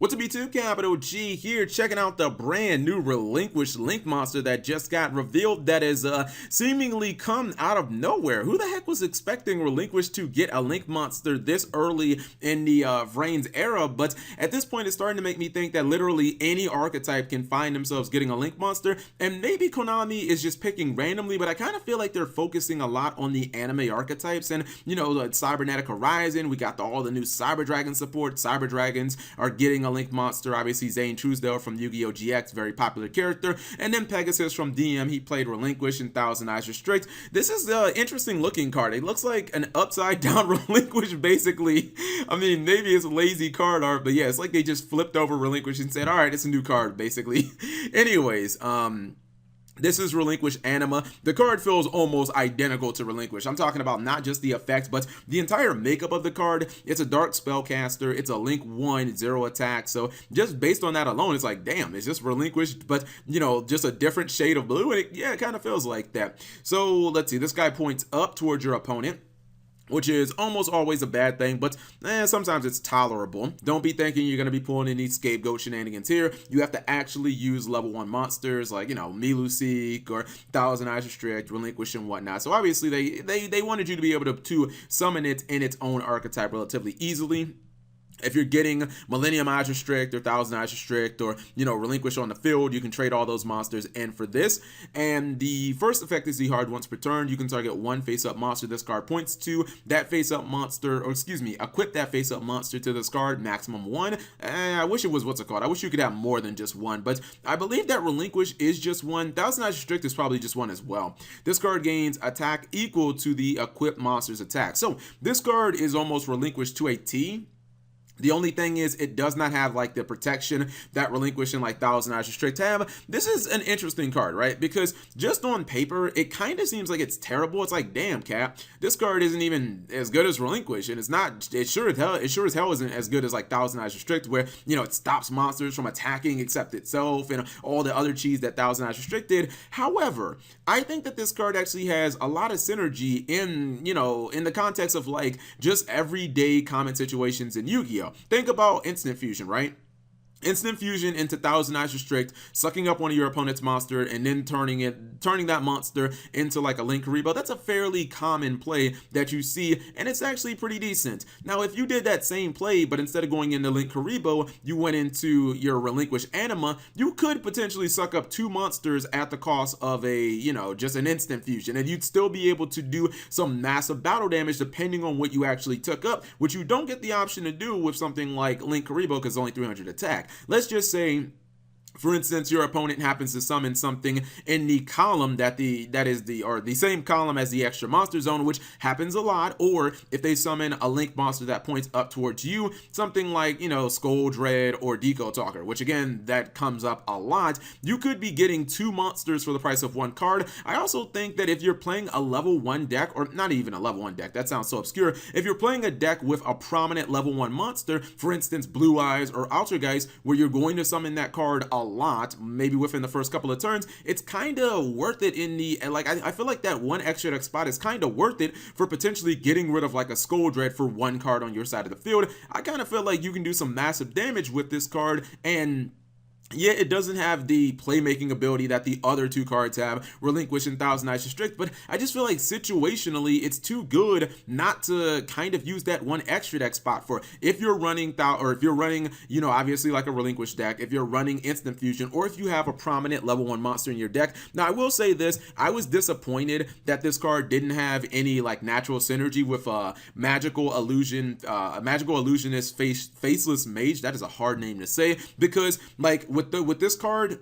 What's up YouTube, Capital G here, checking out the brand new Relinquished Link monster that just got revealed that is seemingly come out of nowhere. Who the heck was expecting Relinquished to get a Link monster this early in the Vrain's era? But at this point it's starting to make me think that literally any archetype can find themselves getting a Link monster, and maybe Konami is just picking randomly, but I kind of feel like they're focusing a lot on the anime archetypes. And you know, the Cybernetic Horizon, we got all the new Cyber Dragon support. Cyber Dragons are getting a Link monster. Obviously Zane Truesdale from Yu-Gi-Oh! GX, very popular character, and then Pegasus from DM, he played Relinquished and Thousand Eyes Restrict. This is an interesting looking card. It looks like an upside down Relinquished basically. I mean, maybe it's lazy card art, but yeah, it's like they just flipped over Relinquished and said, all right, it's a new card basically. Anyways, this is Relinquished Anima. The card feels almost identical to Relinquished. I'm talking about not just the effects, but the entire makeup of the card. It's a dark spellcaster. It's a Link 1, 0 attack. So just based on that alone, it's like, damn, it's just Relinquished, but, you know, just a different shade of blue. And it kind of feels like that. So let's see. This guy points up towards your opponent, which is almost always a bad thing, but sometimes it's tolerable. Don't be thinking you're going to be pulling in these scapegoat shenanigans here. You have to actually use level 1 monsters like, you know, Miluseek or Thousand Eyes Restrict, Relinquish, and whatnot. So obviously they wanted you to be able to summon it in its own archetype relatively easily. If you're getting Millennium Eyes Restrict or Thousand Eyes Restrict or, you know, Relinquish on the field, you can trade all those monsters in for this. And the first effect is the hard once per turn. You can target one face-up monster this card points to. That face-up monster, or excuse me, equip that face-up monster to this card, maximum 1. I wish it was what's it called. I wish you could have more than just 1, but I believe that Relinquish is just 1. Thousand Eyes Restrict is probably just 1 as well. This card gains attack equal to the equipped monster's attack. So this card is almost Relinquished to a T. The only thing is it does not have like the protection that Relinquish and like Thousand Eyes Restrict have. This is an interesting card, right? Because just on paper, it kind of seems like it's terrible. It's like, damn, Cap, this card isn't even as good as Relinquish, and it's not. It sure as hell isn't as good as like Thousand Eyes Restrict, where, you know, it stops monsters from attacking except itself and all the other cheese that Thousand Eyes Restrict did. However, I think that this card actually has a lot of synergy in, you know, in the context of like just everyday common situations in Yu-Gi-Oh! Think about Instant Fusion, right? Instant Fusion into Thousand Eyes Restrict, sucking up one of your opponent's monster and then turning that monster into like a Link Karibo. That's a fairly common play that you see, and it's actually pretty decent. Now, if you did that same play, but instead of going into Link Karibo, you went into your Relinquished Anima, you could potentially suck up 2 monsters at the cost of a, you know, just an Instant Fusion, and you'd still be able to do some massive battle damage depending on what you actually took up, which you don't get the option to do with something like Link Karibo because it's only 300 attack. Let's just say, for instance, your opponent happens to summon something in the column that is the same column as the extra monster zone, which happens a lot. Or if they summon a Link monster that points up towards you, something like, you know, Skull Dread or Deco Talker, which again, that comes up a lot. You could be getting 2 monsters for the price of 1 card. I also think that if you're playing a level 1 deck, or not even a level 1 deck, that sounds so obscure. If you're playing a deck with a prominent level 1 monster, for instance, Blue Eyes or Altergeist, where you're going to summon that card a lot, maybe within the first couple of turns, it's kind of worth it in the, like, I feel like that 1 extra deck spot is kind of worth it for potentially getting rid of like a Skull Dread for 1 card on your side of the field. I kind of feel like you can do some massive damage with this card, and yeah, it doesn't have the playmaking ability that the other 2 cards have, Relinquish and Thousand Eyes Restrict, but I just feel like situationally it's too good not to kind of use that 1 extra deck spot for. If you're running, you know, obviously like a Relinquish deck, if you're running Instant Fusion, or if you have a prominent level 1 monster in your deck. Now, I will say this, I was disappointed that this card didn't have any like natural synergy with Magical Illusionist Faceless Mage. That is a hard name to say, because like with this card,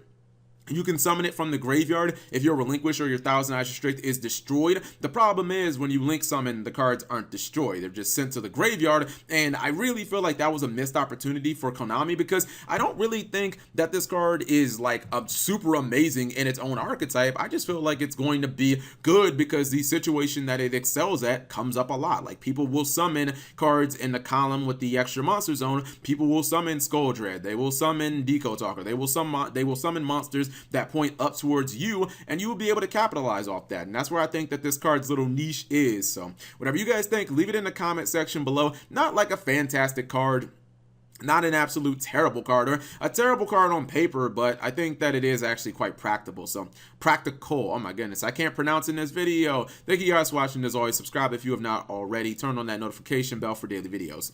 you can summon it from the graveyard if your Relinquish or your Thousand Eyes Restrict is destroyed. The problem is when you Link summon, the cards aren't destroyed. They're just sent to the graveyard, and I really feel like that was a missed opportunity for Konami, because I don't really think that this card is like a super amazing in its own archetype. I just feel like it's going to be good because the situation that it excels at comes up a lot. Like, people will summon cards in the column with the extra monster zone. People will summon Skull Dread. They will summon Deco Talker. They will summon monsters that point up towards you, and you will be able to capitalize off that. And that's where I think that this card's little niche is. So whatever you guys think, leave it in the comment section below. Not like a fantastic card, Not an absolute terrible card or a terrible card on paper, but I think that it is actually quite practical. So practical. Oh my goodness, I can't pronounce in this video. Thank you guys for watching. As always, subscribe if you have not already. Turn on that notification bell for daily videos.